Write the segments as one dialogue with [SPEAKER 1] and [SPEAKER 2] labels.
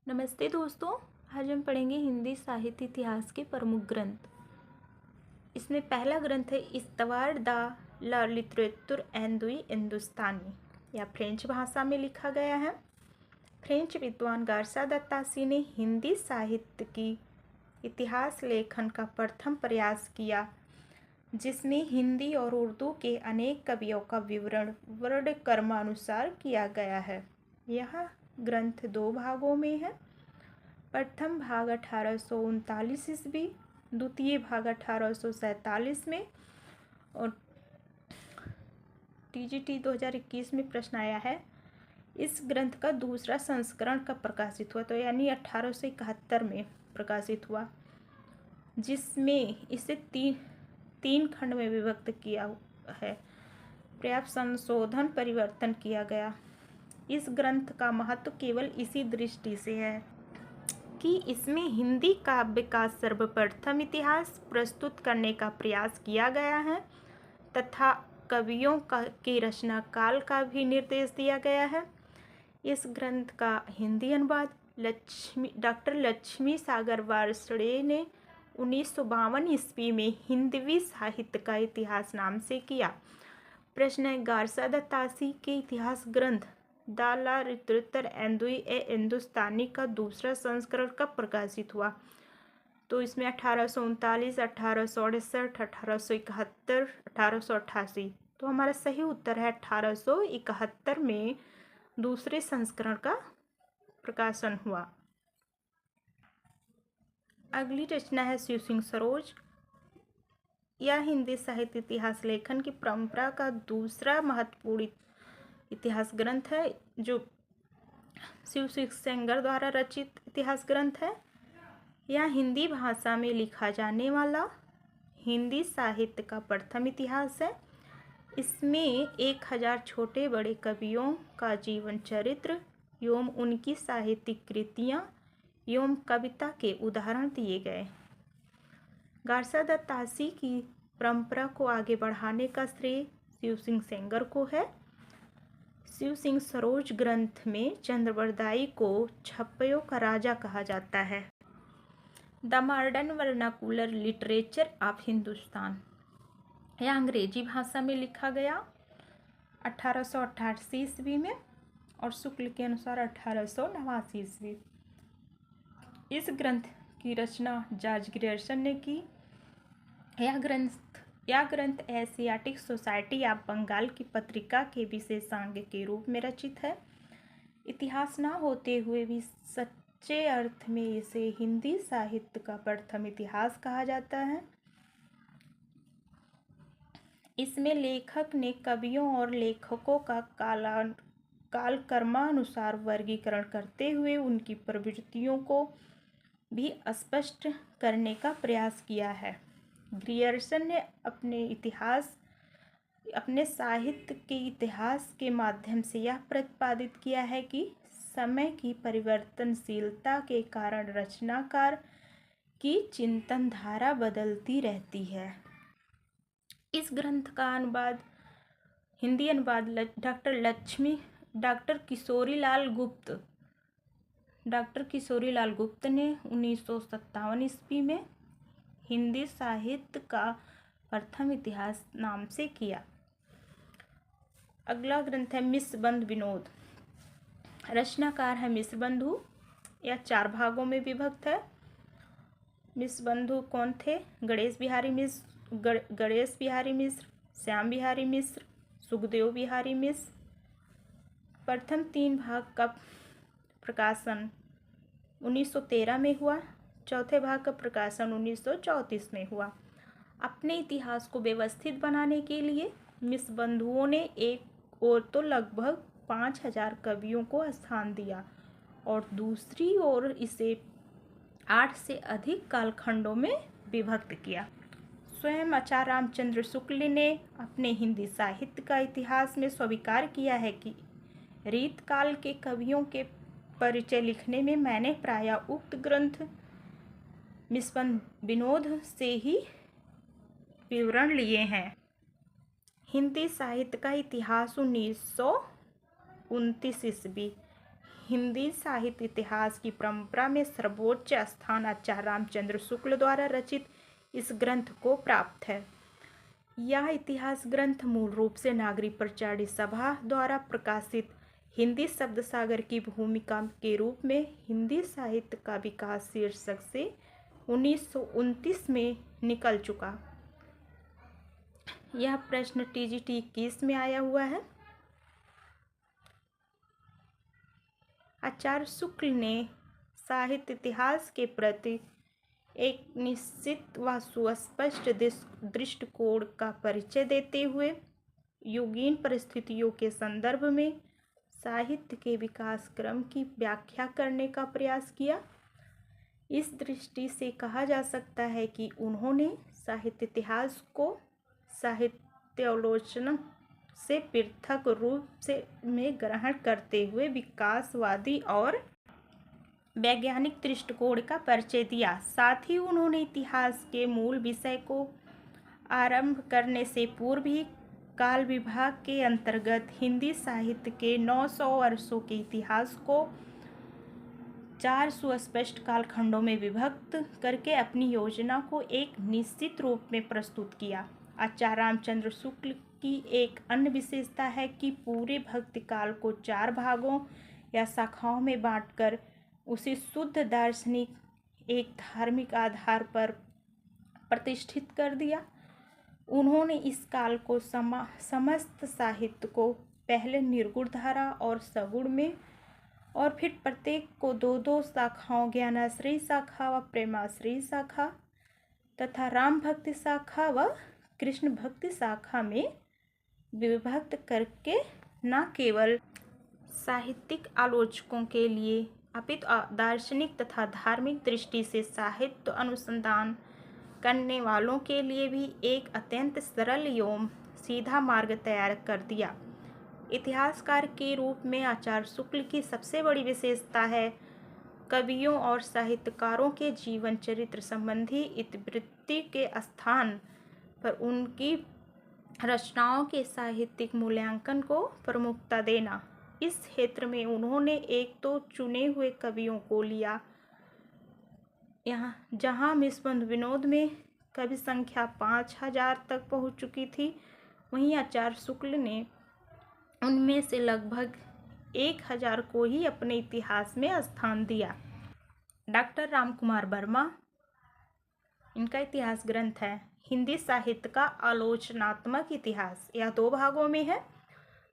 [SPEAKER 1] नमस्ते दोस्तों। आज हम पढ़ेंगे हिंदी साहित्य इतिहास के प्रमुख ग्रंथ। इसमें पहला ग्रंथ है इस्तवार दा ला लिटरेचर एंड दी हिंदुस्तानी, या फ्रेंच भाषा में लिखा गया है। फ्रेंच विद्वान गार्सा दा तासी ने हिंदी साहित्य की इतिहास लेखन का प्रथम प्रयास किया, जिसमें हिंदी और उर्दू के अनेक कवियों का विवरण वर्ण क्रमानुसार किया गया है। यह ग्रंथ दो भागों में है। प्रथम भाग 1839 ईस्वी, द्वितीय भाग 1847 में, और टीजीटी 2021 में प्रश्न आया है। इस ग्रंथ का दूसरा संस्करण कब प्रकाशित हुआ, तो यानी 1871 में प्रकाशित हुआ, जिसमें इसे तीन खंड में विभक्त किया है। पर्याप्त संशोधन परिवर्तन किया गया। इस ग्रंथ का महत्व केवल इसी दृष्टि से है कि इसमें हिंदी काव्य का सर्वप्रथम इतिहास प्रस्तुत करने का प्रयास किया गया है तथा कवियों के रचना काल का भी निर्देश दिया गया है। इस ग्रंथ का हिंदी अनुवाद डॉक्टर लक्ष्मी सागर वार्ष्णेय ने 1952 ईस्वी में हिंदवी साहित्य का इतिहास नाम से किया। प्रश्न है, गार्सा दा तासी के इतिहास ग्रंथ दा ला लिटरेचर एंड दी हिंदुस्तानी का दूसरा संस्करण कब प्रकाशित हुआ, तो इसमें 1839, 1868, 1871, 1888। तो हमारा सही उत्तर है 1871 में दूसरे संस्करण का प्रकाशन हुआ। अगली रचना है शिव सिंह सरोज। यह हिंदी साहित्य इतिहास लेखन की परंपरा का दूसरा महत्वपूर्ण इतिहास ग्रंथ है, जो शिव सिंह सेंगर द्वारा रचित इतिहास ग्रंथ है। यह हिंदी भाषा में लिखा जाने वाला हिंदी साहित्य का प्रथम इतिहास है। इसमें 1000 छोटे बड़े कवियों का जीवन चरित्र एवं उनकी साहित्यिक कृतियाँ एवं कविता के उदाहरण दिए गए। गार्सा दा तासी की परंपरा को आगे बढ़ाने का श्रेय शिव सिंह सेंगर को है। शिव सिंह सरोज ग्रंथ में चंद्रबरदाई को छप्पयों का राजा कहा जाता है। The modern vernacular literature of Hindustan, यह अंग्रेजी भाषा में लिखा गया 1888 ईस्वी में और शुक्ल के अनुसार 1889 ईस्वी। इस ग्रंथ की रचना जॉर्ज ग्रियर्सन ने की। यह ग्रंथ एशियाटिक सोसाइटी ऑफ बंगाल की पत्रिका के विशेषांग के रूप में रचित है। इतिहास न होते हुए भी सच्चे अर्थ में इसे हिंदी साहित्य का प्रथम इतिहास कहा जाता है। इसमें लेखक ने कवियों और लेखकों का कालक्रमानुसार वर्गीकरण करते हुए उनकी प्रवृत्तियों को भी स्पष्ट करने का प्रयास किया है। ग्रियर्सन ने अपने साहित्य के इतिहास के माध्यम से यह प्रतिपादित किया है कि समय की परिवर्तनशीलता के कारण रचनाकार की चिंतन धारा बदलती रहती है। इस ग्रंथ का हिंदी अनुवाद डॉक्टर किशोरी लाल गुप्त ने 1957 ईस्वी में हिंदी साहित्य का प्रथम इतिहास नाम से किया। अगला ग्रंथ है मिश्रबंधु विनोद। रचनाकार है मिश्रबंधु। यह 4 भागों में विभक्त है। मिश्रबंधु कौन थे? गणेश बिहारी मिश्र, श्याम बिहारी मिश्र, सुखदेव बिहारी मिश्र। प्रथम 3 भाग का प्रकाशन 1913 में हुआ। चौथे भाग का प्रकाशन 1934 में हुआ। अपने इतिहास को व्यवस्थित बनाने के लिए मिश्रबंधुओं ने एक ओर तो लगभग 5000 कवियों को स्थान दिया और दूसरी ओर इसे 8 से अधिक कालखंडों में विभक्त किया। स्वयं आचार्य रामचंद्र शुक्ल ने अपने हिंदी साहित्य का इतिहास में स्वीकार किया है कि रीतकाल के कवियों के परिचय लिखने में मैंने प्रायः उक्त ग्रंथ मिश्रबंधु विनोद से ही विवरण लिए हैं। हिंदी साहित्य का इतिहास 1929 ईस्वी। हिंदी साहित्य इतिहास की परंपरा में सर्वोच्च स्थान आचार्य रामचंद्र शुक्ल द्वारा रचित इस ग्रंथ को प्राप्त है। यह इतिहास ग्रंथ मूल रूप से नागरी प्रचार सभा द्वारा प्रकाशित हिंदी शब्द सागर की भूमिका के रूप में हिंदी साहित्य का विकास शीर्षक से 1929 में निकल चुका। यह प्रश्न TGT 21 में आया हुआ है। आचार्य शुक्ल ने साहित्य इतिहास के प्रति एक निश्चित व सुस्पष्ट दृष्टिकोण का परिचय देते हुए युगीन परिस्थितियों के संदर्भ में साहित्य के विकास क्रम की व्याख्या करने का प्रयास किया। इस दृष्टि से कहा जा सकता है कि उन्होंने साहित्य इतिहास को साहित्यालोचना से पृथक रूप से में ग्रहण करते हुए विकासवादी और वैज्ञानिक दृष्टिकोण का परिचय दिया। साथ ही उन्होंने इतिहास के मूल विषय को आरंभ करने से पूर्व ही काल विभाग के अंतर्गत हिंदी साहित्य के 900 वर्षों के इतिहास को 4 सुस्पष्ट कालखंडों में विभक्त करके अपनी योजना को एक निश्चित रूप में प्रस्तुत किया। आचार्य रामचंद्र शुक्ल की एक अन्य विशेषता है कि पूरे भक्ति काल को 4 भागों या शाखाओं में बांटकर उसे शुद्ध दार्शनिक एक धार्मिक आधार पर प्रतिष्ठित कर दिया। उन्होंने इस काल को समस्त साहित्य को पहले निर्गुण धारा और सगुण में और फिर प्रत्येक को 2-2 शाखाओं ज्ञानाश्रयी शाखा व प्रेमाश्रयी शाखा तथा राम भक्ति शाखा व कृष्ण भक्ति शाखा में विभक्त करके न केवल साहित्यिक आलोचकों के लिए अपितु दार्शनिक तथा धार्मिक दृष्टि से साहित्य अनुसंधान करने वालों के लिए भी एक अत्यंत सरल एवं सीधा मार्ग तैयार कर दिया। इतिहासकार के रूप में आचार्य शुक्ल की सबसे बड़ी विशेषता है कवियों और साहित्यकारों के जीवन चरित्र संबंधी इतिवृत्ति के स्थान पर उनकी रचनाओं के साहित्यिक मूल्यांकन को प्रमुखता देना। इस क्षेत्र में उन्होंने एक तो चुने हुए कवियों को लिया, जहाँ मुंसफ़ विनोद में कवि संख्या 5000 तक पहुँच चुकी थी, वहीं आचार्य शुक्ल ने उनमें से लगभग 1000 को ही अपने इतिहास में स्थान दिया। डॉक्टर रामकुमार वर्मा, इनका इतिहास ग्रंथ है हिंदी साहित्य का आलोचनात्मक इतिहास। यह 2 भागों में है।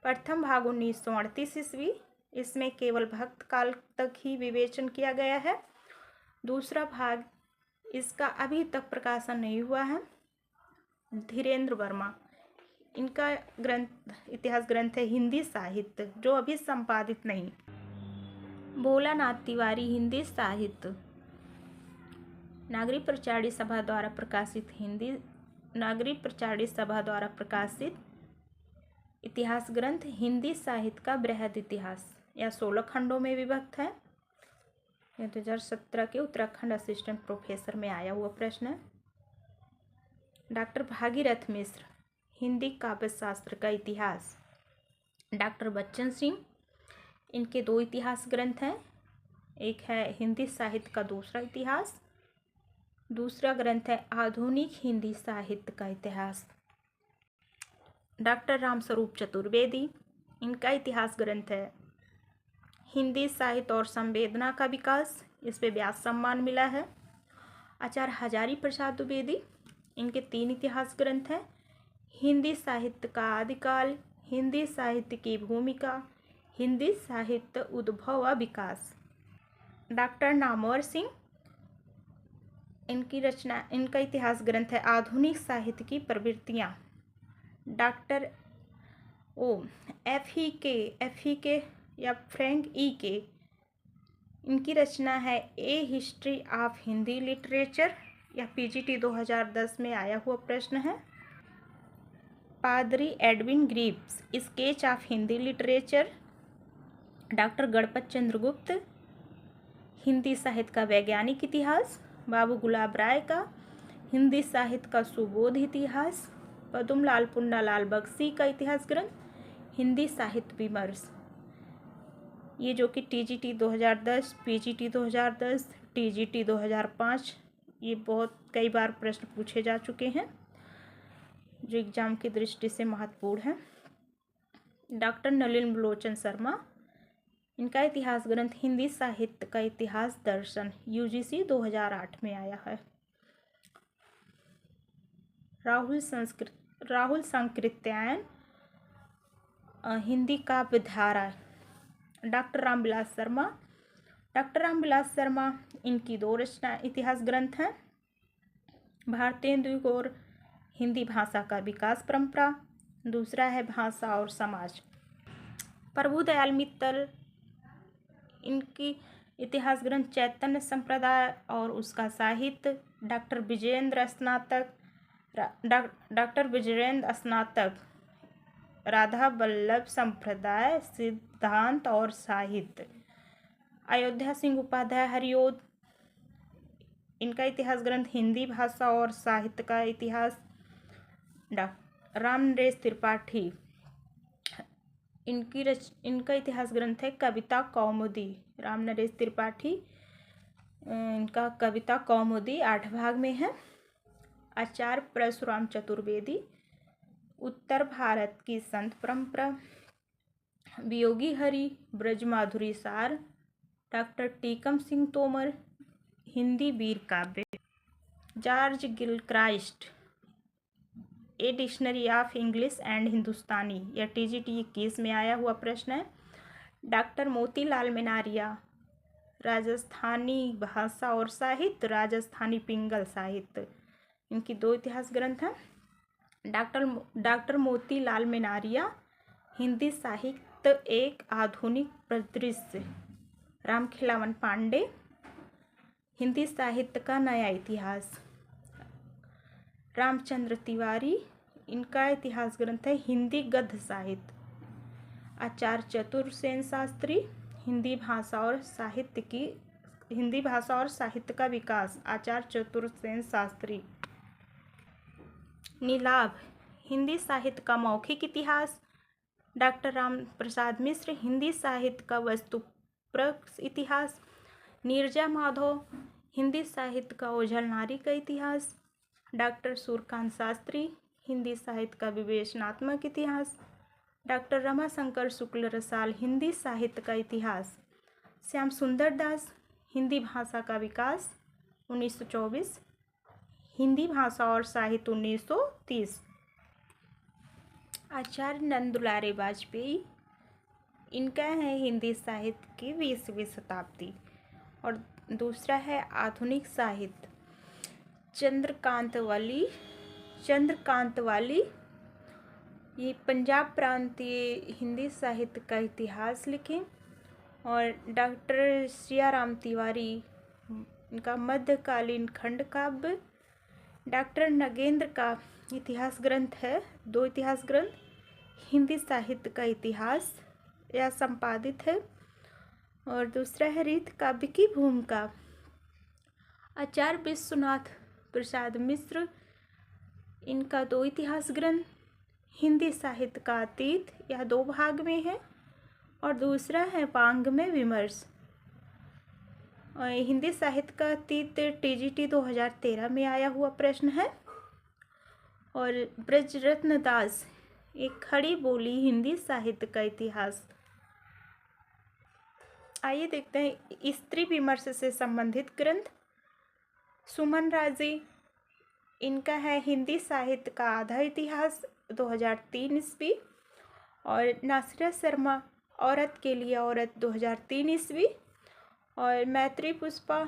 [SPEAKER 1] प्रथम भाग 1938 ईस्वी, इसमें केवल भक्त काल तक ही विवेचन किया गया है। दूसरा भाग इसका अभी तक प्रकाशन नहीं हुआ है। धीरेन्द्र वर्मा, इनका इतिहास ग्रंथ है हिंदी साहित्य, जो अभी संपादित नहीं। भोलानाथ तिवारी, हिंदी साहित्य, नागरी प्रचार सभा द्वारा प्रकाशित इतिहास ग्रंथ हिंदी साहित्य का बृहद इतिहास। यह 16 खंडों में विभक्त है। यह 2017 के उत्तराखंड असिस्टेंट प्रोफेसर में आया हुआ प्रश्न है। डॉक्टर भागीरथ मिश्र, हिंदी काव्य शास्त्र का इतिहास। डॉक्टर बच्चन सिंह, इनके 2 इतिहास ग्रंथ हैं। एक है हिंदी साहित्य का दूसरा इतिहास, दूसरा ग्रंथ है आधुनिक हिंदी साहित्य का इतिहास। डॉक्टर रामस्वरूप चतुर्वेदी, इनका इतिहास ग्रंथ है हिंदी साहित्य और संवेदना का विकास, इस पे व्यास सम्मान मिला है। आचार्य हजारी प्रसाद द्विवेदी, इनके 3 इतिहास ग्रंथ हैं हिंदी साहित्य का आदिकाल, हिंदी साहित्य की भूमिका, हिंदी साहित्य उद्भव व विकास। डॉक्टर नामवर सिंह, इनका इतिहास ग्रंथ है आधुनिक साहित्य की प्रवृत्तियाँ। डॉक्टर एफ.ई.के या फ्रैंक ई.के, इनकी रचना है a history of Hindi literature, यह PGT 2010 में आया हुआ प्रश्न है। पादरी Edwin Greaves, sketch of Hindi literature. Doctor Ganpat Chandra Gupt, Hindi साहित्य का वैज्ञानिक इतिहास। बाबू गुलाब राय का हिंदी साहित्य का सुबोध इतिहास। पद्मलाल पुन्नालाल बख्शी का इतिहास ग्रंथ हिंदी साहित्य विमर्श। ये जो कि TGT 2010, PGT 2010, TGT 2005, ये बहुत कई बार प्रश्न पूछे जा चुके हैं जो एग्जाम की दृष्टि से महत्वपूर्ण है। डॉक्टर नलिन लोचन शर्मा, इनका इतिहास ग्रंथ हिंदी साहित्य का इतिहास दर्शन UGC 2008 में आया है। राहुल सांकृत्यायन, हिंदी काव्य धारा, डॉक्टर रामविलास शर्मा, इनकी 2 रचना इतिहास ग्रंथ हैं। भारतेंदु और हिंदी भाषा का विकास परंपरा, दूसरा है भाषा और समाज। प्रभुदयाल मित्तल, इनकी इतिहास ग्रंथ चैतन्य संप्रदाय और उसका साहित्य, डॉक्टर विजयेंद्र स्नातक, राधा वल्लभ संप्रदाय सिद्धांत और साहित्य। अयोध्या सिंह उपाध्याय हरिओद, इनका इतिहास ग्रंथ हिंदी भाषा और साहित्य का इतिहास। राम नरेश त्रिपाठी, इनका इतिहास ग्रंथ है कविता कौमुदी। राम नरेश त्रिपाठी, इनका कविता कौमुदी 8 भाग में है। आचार्य परशुराम चतुर्वेदी, उत्तर भारत की संत परंपरा, Viyogi Hari Brajmadhuri Saar, doctor Tikam Singh Tomar, Hindi Veer Kavya. George Gilchrist, a dictionary of English and Hindustani, यह TGT 21 में आया हुआ प्रश्न है। डॉक्टर मोतीलाल मेनारिया, राजस्थानी भाषा और साहित्य, राजस्थानी पिंगल साहित्य, इनकी 2 इतिहास ग्रंथ हैं। डॉक्टर मोतीलाल मेनारिया, हिंदी साहित्य एक आधुनिक परिदृश्य। रामखिलावन पांडे, हिंदी साहित्य का नया इतिहास। रामचंद्र तिवारी, इनका इतिहास ग्रंथ है हिंदी गद्य साहित्य। आचार्य चतुरसेन शास्त्री, हिंदी भाषा और साहित्य का विकास, आचार्य चतुरसेन शास्त्री। नीलाभ, हिंदी साहित्य का मौखिक इतिहास, डॉक्टर राम प्रसाद मिश्र, हिंदी साहित्य का वस्तुपरक इतिहास। नीरजा माधव, हिंदी साहित्य का ओझल नारी का इतिहास। डॉक्टर सूर्यकांत शास्त्री, हिंदी साहित्य का विवेचनात्मक इतिहास। डॉक्टर रमाशंकर शुक्ल रसाल, हिंदी साहित्य का इतिहास। श्याम सुंदर दास, हिंदी भाषा का विकास 1924, हिंदी भाषा और साहित्य 1930। आचार्य नंदुलारे वाजपेयी, इनका है हिंदी साहित्य की 20वीं शताब्दी। और दूसरा है आधुनिक साहित्य। चंद्रकांत वाली, ये पंजाब प्रांतीय हिंदी साहित्य का इतिहास लिखे। और डॉक्टर सियाराम तिवारी, इनका मध्यकालीन खंड काव्य। डॉक्टर नगेंद्र का इतिहास ग्रंथ है 2 इतिहास ग्रंथ, हिंदी साहित्य का इतिहास, यह संपादित है। और दूसरा है रीत काव्य की भूमिका। आचार्य विश्वनाथ प्रसाद मिश्र, इनका 2 इतिहास ग्रंथ, हिंदी साहित्य का अतीत, यह 2 भाग में है। और दूसरा है वांग्मय विमर्श। और हिंदी साहित्य का अतीत TGT 2013 में आया हुआ प्रश्न है। और ब्रजरत्न दास, एक खड़ी बोली हिंदी साहित्य का इतिहास। आइए देखते हैं स्त्री विमर्श से संबंधित ग्रंथ। सुमन राजी, इनका है हिंदी साहित्य का आधा इतिहास 2003 ईस्वी। और नासिरा शर्मा, औरत के लिए औरत 2003 ईस्वी। और मैत्री पुष्पा,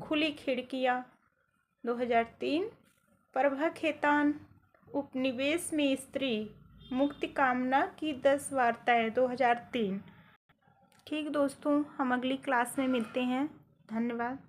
[SPEAKER 1] खुली खिड़कियाँ 2003। प्रभा खेतान, उपनिवेश में स्त्री, मुक्ति कामना की 10 वार्ताएं 2003। ठीक दोस्तों, हम अगली क्लास में मिलते हैं। धन्यवाद।